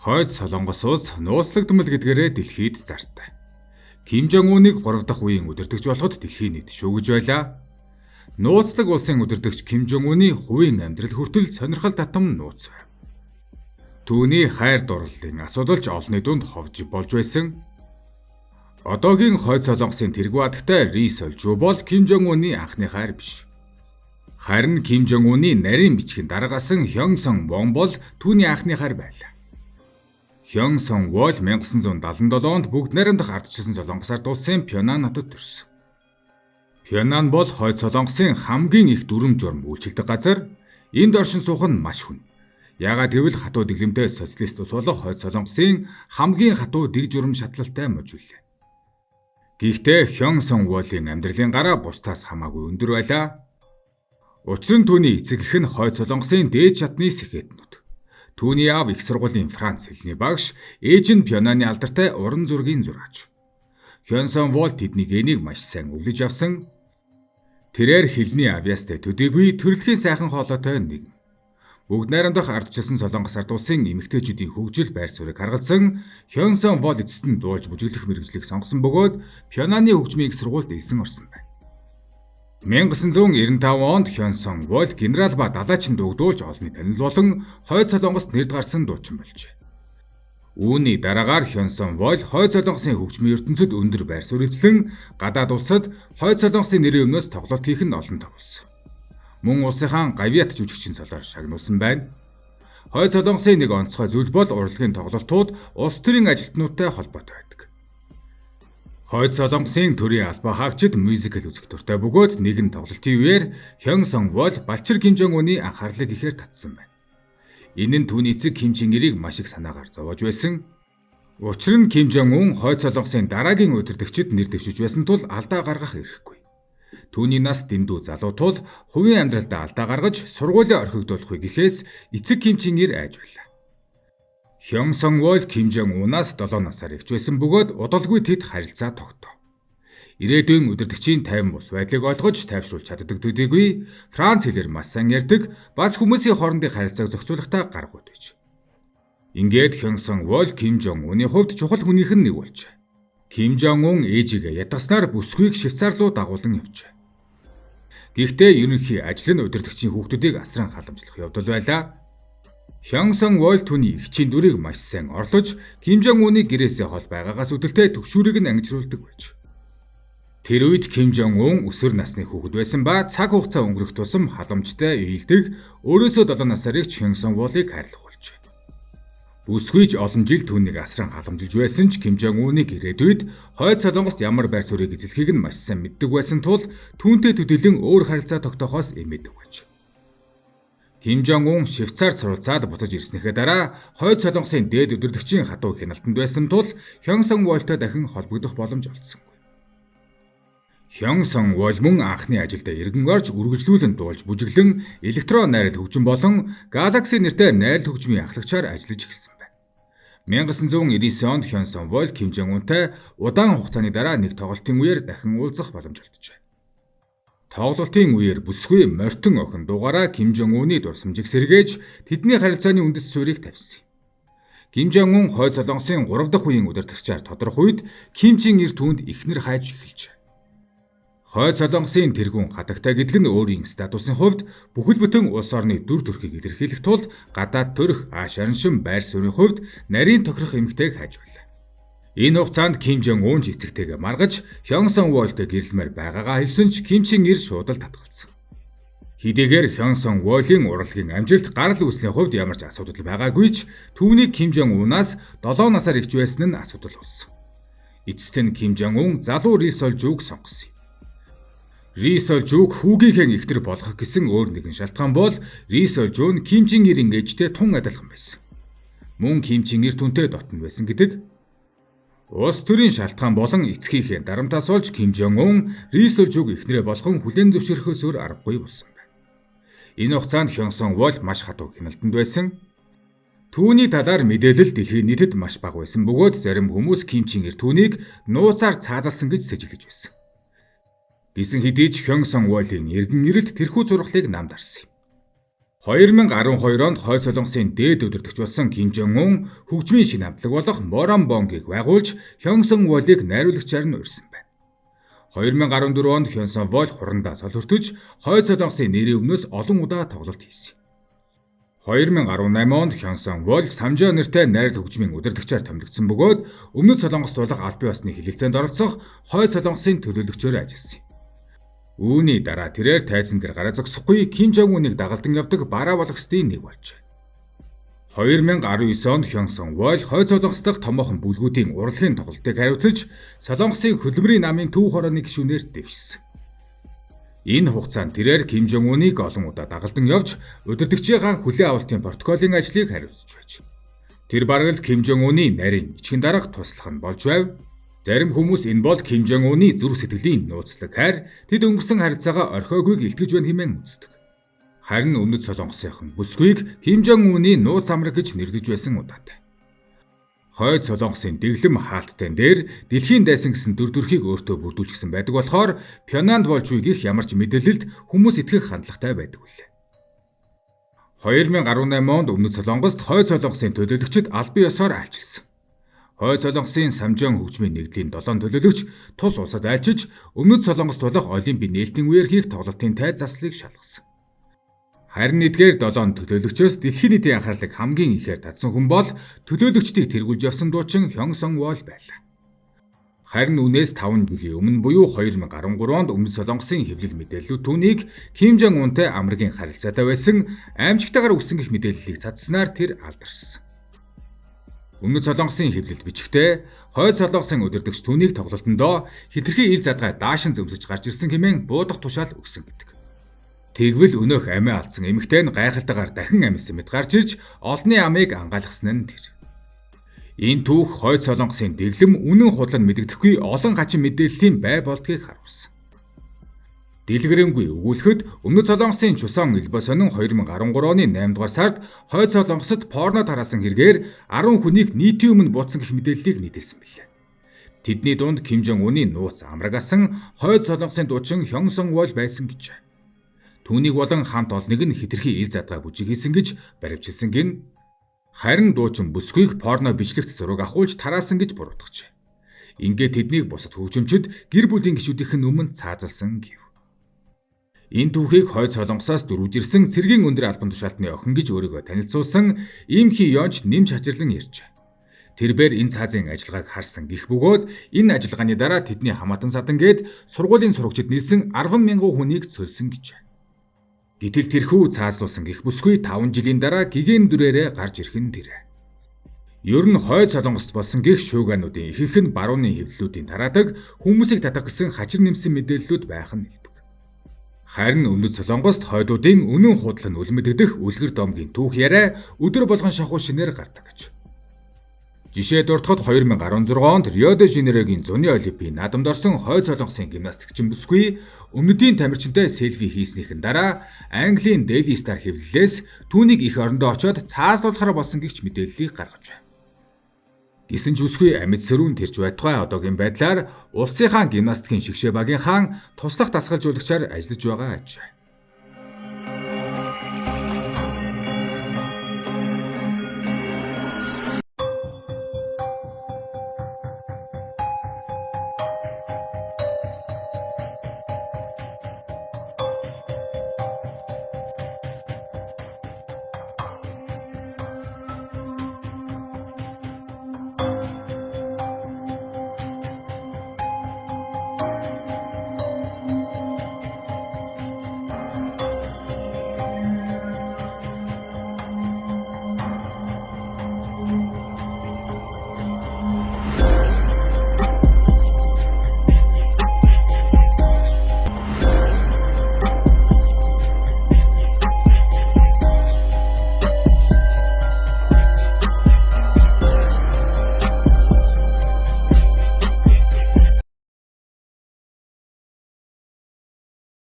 Хойд Солонгос улс нууцлагдмал гэдгээрээ дэлхийд зартай. Ким Жон Уныг 3 дахь үеийн удирдагч болоход дэлхийн нийт шүүгэж байлаа. Нууцлаг улсын удирдагч Ким Жон Уны хувийн амьдрал хүртэл сонирхол татам нууц байв. Түүний хайр дурлалын асуудал ч олонний дунд ховж болж байсан. Одоогийн Хойд Солонгосын тэргүү хатагтай Ри Соль Жу бол Ким Жон Уны анхны хайр биш. Харин Ким Жон Уны нарийн бичгийн дараагасан Хён Сон Вон бол түүний анхны хайр байлаа. Хён Сон Вол 1977 онд бүгд найрамдах ардчилсан Солонгос ард улсын Пёнан хотод төрсөн. Пёнан бол Хойд Солонгосын хамгийн их дүрм журм үйлчилдэг газар. Энд оршин суух нь маш хүн. Яагаад гэвэл хатуу дэглэмтэй социалист улс болох Хойд Солонгосын хамгийн хатуу дэг журм шатлалтай мужууллаа. Гэхдээ Хён Сон Волын амьдралын гараа бусдаас хамаагүй өндөр байлаа. Учир нь түүний эцэг эх нь Хойд Солонгосын дээд шатны сэхэтнүүд. Түүний аав их сургуулийн Франц хэлний багш, ээж нь Пёнаны алдартай уран зургийн зураач. Хён Сон Вол тэдний генийг маш сайн өвлөж авсан. Тэрээр хэлний авьяастай төдийгүй төрөлхийн сайхан хоолойтой нэг. Бүгд найрамдах ардчилсан Солонгос ард улсын эмэгтэйчүүдийн хөгжил байр суурийг харгалзан Хён Сон Вол эцэст нь дуулж бүжиглэх мэргэжлийг сонгосон бөгөөд Пёнаны хөгжмийн их сургуульд элсэн орсон байна. 1995 онд Хён Сон Вол генерал ба далайчин дуугдуулж олонний танил болон Хойд Солонгост нэрд гарсан дуучин болжээ. Үүний дараагаар Хён Сон Вол Хойд Солонгосын хөгжмийн ертөнцид өндөр байр суурь эзлэн гадаад улсад Хойд Солонгосын нэрийн өмнөөс тоглолт хийх нь олон товсон. Мөн улсынхаа гавьяат жүжигчин солоор шагнуулсан байна. Хойд Солонгосын нэг онцгой зүйл бол урлагийн тоглолтууд улс төрийн ажилтнуудтай холбоотой байдаг. Хойд Солонгосын төрийн албаа хаагчид мюзикл үзэх дуртай бөгөөд нэгэн тоглолтын үеэр Хён Сон Вол балчир Ким Жон Уны анхаарлыг ихээр татсан байна. Энэ нь түүний эцэг Ким Чен Ирийг маш их санаагаар зовоож байсан. Учир нь Ким Жон Ун Хойд Солонгосын дараагийн удирдагчид нэр дэвшиж байсан тул алдаа гаргах эрхгүй. Түүний нас дэндүү залуу тул хувийн амьдралдаа алдаа гаргаж сургуулиа орхигдуулахыг гэхээс эцэг Ким Чен Ир айж байлаа. Хён Сон Вол Ким Жон Унаас 7 насаар ихч байсан бөгөөд удалгүй тэд харилцаа тогтов. Ирээдүйн удирдагчийн тайван бус байдлыг олгож тайвшруулж чаддаг төдийгүй Франц хэлээр маш сайн ярьдаг, бас хүмүүсийн хоорондын харилцааг зохицуулахдаа гаргууд байж. Ингээд Хён Сон Вол Ким Жон Уны хувьд чухал хүнийх нь нэг болжээ. Ким Жон Ун ээжигээ ятгаснаар бүсгүйг Швейцар руу дагуулan явжээ. Гэхдээ ерөнхий ажил нь удирдагчийн хүүхдүүдийг асран халамжлах явдал байлаа. Хён Сон Вол түүний эгчийн дүрийг маш сайн орлож, Ким Жон Уны гэрээсээ хол байгаагаас үүдэлтэй төгшүүрийг нь ангижруулдаг байж. Тэр үед Ким Жон Ун өсвөр насны хүүхэд байсан ба цаг хугацаа өнгөрөх тусам халамжтай ийдэг, өөрөөсөө 7 насаар ихч Хён Сон Волыг хайрлах болжээ. Бүсгүйч олон жил түүнийг асран халамжилж байсан ч Ким Жон Уныг ирээдүйд Хойд Солонгост ямар байр суурийг эзлэхийг нь маш сайн мэддэг байсан тул түүнтэй төдийлөн өөр харилцаа тогтоохоос эмээдэг байж. Ким Жон Ун Швейцарт суралцаад буцаж ирснийхээ дараа Хойд Солонгосын дээд удирдагчийн хатуу хяналтанд байсан тул Хён Сон Волтой дахин холбогдох боломж олдсонгүй. Хён Сон Вол мөн анхны ажилдаа эргэн орж үргэлжлүүлэн дуулж бүжиглэн электрон найрал хөгжим болон Galaxy нэртэй найрал хөгжмийн ахлагчаар ажиллаж эхэлсэн байна. 1999 онд Хён Сон Вол Ким Жон Унтай удаан хугацааны дараа нэг тоглолтын үеэр дахин уулзах боломж олджээ. Тоглолтын үеэр бүсгүй морьтон охин дугаараа Ким Жон Уны дурсамжийг сэргээж тэдний харилцааны үндэс суурийг тавьсан. Ким Жон Ун Хойд Солонгосын 3 дахь үеийн удирдагчаар тодорох үед Ким Чен Ир түүнд ихнэр хайж эхэлжээ. Хойд Солонгосын тэргүүн хатагтай гэдэг нь өөрийн статусын хувьд бүхэл бүтэн улс орны дүр төрхийг илэрхийлэх тул гадаад төрх шарншин байр суурийн хувьд нарийн тохирох эмэгтэйг хайж байлаа. Энэ хугацаанд Ким Жон Ун эцэгтэйгээ маргаж Хён Сон Волтой гэрэлмээр байгаагаа хэлсэн ч Ким Чен Ир шууд л татгалцсан. Хэдийгээр Хён Сон Волын урлагийн амжилт гарал үүслийн хувьд ямар ч асуудал байгаагүй ч түүнийг Ким Жон Унаас 7 насаар ихч байсан нь асуудал болсон. Эцэст нь Ким Жон Ун залуу Ри Соль Жуг сонгосон. Ри Соль Жуг хүүгийнхээ ихтер болгох гэсэн өөр нэгэн шалтгаан бол Ри Соль Жу нь Ким Чен Ирийн ээжтэй тун адилхан байсан. Мөн Ким Чен Ир түүнтэй дотн байсан гэдэг. Улс төрийн шалтгаан болон эцгийнхээ дарамтаас болж Ким Жон Ун Ри Соль Жуг ихнэрээ болгон хүлээн зөвшөөрөхөөс өөр аргагүй болсон байна. Энэ хугацаанд Хён Сон Вол маш хатуу хяналтанд байсан. Түүний талаар мэдээлэл дэлхийн нийтэд маш бага байсан бөгөөд зарим хүмүүс Ким Чен Ир түүнийг нууцаар цаазалсан гэж сэжиглэж байсан. Гэсэн хэдий ч Хён Сон Волын эргэн ирэлт тэрхүү зурглыг намд арсан юм. 2012 онд Хойд Солонгосын дээд удирдагч болсон Ким Жон Ун хөгжмийн шинэ хамтлаг болох Моронбонгийг байгуулж Хёнсон Волыг найруулагчаар нь урьсан байна. 2014 онд Хёнсон Вол хурандаа цол хүртэж Хойд Солонгосын нэрийн өмнөөс олон удаа тоглолт хийсэн. 2018 онд Хёнсон Вол Самжаа нэртэй найрал хөгжмийн удирдагчаар томилогдсон бөгөөд Өмнөд Солонгост болох албан ёсны хэлэлцээнд оролцох Хойд Солонгосын төлөөлөгчөөр ажилласан юм. Үүний дараа тэрээр тайзан дээр гараа зогсохгүй Ким Жон Уныг дагалдан явдаг бараа болгоцтын нэг болжээ. 2019 онд Хёнсон Вол Хойд Солонгос дахь томоохон бүлгүүдийн урлагийн тоглолтыг хариуцаж Солонгосын хөлбөрийн намын төв хорооны гишүүнээр дэвшсэн. Энэ хугацаанд тэрээр Ким Жон Уныг олон удаа дагалдан явж удирдагчийн хүлээн авалтын протоколын ажлыг хариуцж байж. Тэр бараг л Ким Жон Уны нарийн ичгэн дарга туслах нь болж байв. Зарим хүмүүс энэ бол Ким Жон Уны зүрх сэтгэлийн нууцлаг хайр, тэд өнгөрсөн харилцаагаа орхиогүйг илтгэж байна хэмээн үздэг. Харин Өмнөд Солонгосынхан бүсгүйг Ким Жон Уны нууц амраг гэж нэрлэж байсан удаатай. Хойд Солонгосын дэглэм хаалттайн дээр дэлхийн дайсан гэсэн дүр төрхийг өөртөө бүрдүүлчихсэн байдаг болохоор Пхёнанд болж буй гэх ямар ч мэдээлэлд хүмүүс итгэх хандлагатай байдаг үлээ. 2018 онд Өмнөд Солонгост Хойд Солонгосын төлөөлөгчид албан ёсоор айлчилсан. Хойд Солонгосын Самжаан хөгжмийн нэгдлийн 7 төлөөлөгч тус улсад айлчиж Өмнөд Солонгост болох Олимпийн нээлтийн үеэр хийх тоглолтын тайз заслыг шалгасан. Харин эдгээр 7 төлөөлөгчөөс дэлхийн нийтийн анхаарлыг хамгийн ихээр татсан хүн бол төлөөлөгчдийг тэргүүлж явсан дуучин Хёнсон Вол байлаа. Харин үүнээс 5 жилийн өмнө буюу 2013 онд Өмнөд Солонгосын хэвлэл мэдээллүүд түүнийг Ким Жон Унтай амрагын харилцаатай байсан аймжигтайгаар үсэн гэх мэдээллийг цацснаар тэр алдаршсан. Өмнөд Солонгосын хэвлэлд бичгтээ Хойд Солонгосын удирдагч түүнийг тоглолтондоо хитрхи ил задгай даашин зөмсөж гарч ирсэн хэмээн буудах тушаал өгсөн гэдэг. Тэгвэл өнөөх амиа алдсан эмэгтэй нь гайхалтайгаар дахин амьсан мэт гарч ирж олонний амийг ангаалгасан нь тэр. Энэ түүх Хойд Солонгосын дэглэм үнэн худлан мэдэгдэхгүй олон хачин мэдээллийн бай болдгийг харуулсан. Дэлгэрэнгүй өгүүлэхэд Өмнөд Солонгосын Чусон элбо сонин 2013 оны 8 дугаар сард Хойд Солонгосод порно тараасан хэрэгээр 10 хүнийг нийтийн өмнө буутсан гэх мэдээллийг нийтэлсэн билээ. Тэдний дунд Ким Жон Уны нууц амрагасан Хойд Солонгосын дуучин Хёнсон Вол байсан гэж. Түүнийг болон хамт олныг нь хитрхи ил задгай бүжиг хийсэн гэж баримтжилсан гин. Харин дуучин бүсгүйг порно бичлэгт зураг авахулж тараасан гэж буруутгажээ. Ингээд тэднийг бусад хөгжимчид гэр бүлийн гишүүдийнх нь өмнө цаазалсан гэв. Энэ түүхийг Хойд Солонгосоос дөрвж ирсэн цэргийн өндөр албан тушаалтны охин гэж өөрийгөө танилцуулсан Им Хи Ёнч нэмж хачирлан ярьжээ. Тэрээр энэ цаазын ажиллагааг харсан гих бөгөөд энэ ажиллагааны дараа тэдний хамаатан садан гээд сургуулийн сурагчид нийлсэн 10,000 хүнийг цөлсөн гэж. Гэтэл тэрхүү цаазлуулсан гих бүсгүй 5 жилийн дараа гигээн дүрээрээ гарч ирэх нь тэрэ. Ер нь Хойд Солонгост болсон гих шуугаануудын ихэнх нь барууны хэвлэлүүдийн тараадаг хүмүүсийг татах гэсэн хачир нэмсэн мэдээллүүд байх нь хэлбэг. Харин Өмнөд Солонгост хойдуудын үнэн худал нь үлмэдэгдэх үлгэр домгийн түүх яриа өдөр болгон шахуу шинээр гардаг гэж. Жишээ дуртахад 2016 онд Рио де Жанейрогийн зуны олимпийн наадамд орсон Хойд Солонгосын гимнастикчин бүсгүй өмнөдийн тамирчинтай селфи хийснийхэн дараа Английн Daily Star хэвлэлээс түүнийг их орондоо очоод цаазлуулахаар болсон гихч мэдээллийг гаргаж байна. Гэсэн ч бүсгүй амьд сэрүүн тэрж байтугай одоогийн байдлаар улсынхаа гимнастикийн шигшээ багийнхаа туслах дасгалжуулагчаар ажиллаж байгаа аж.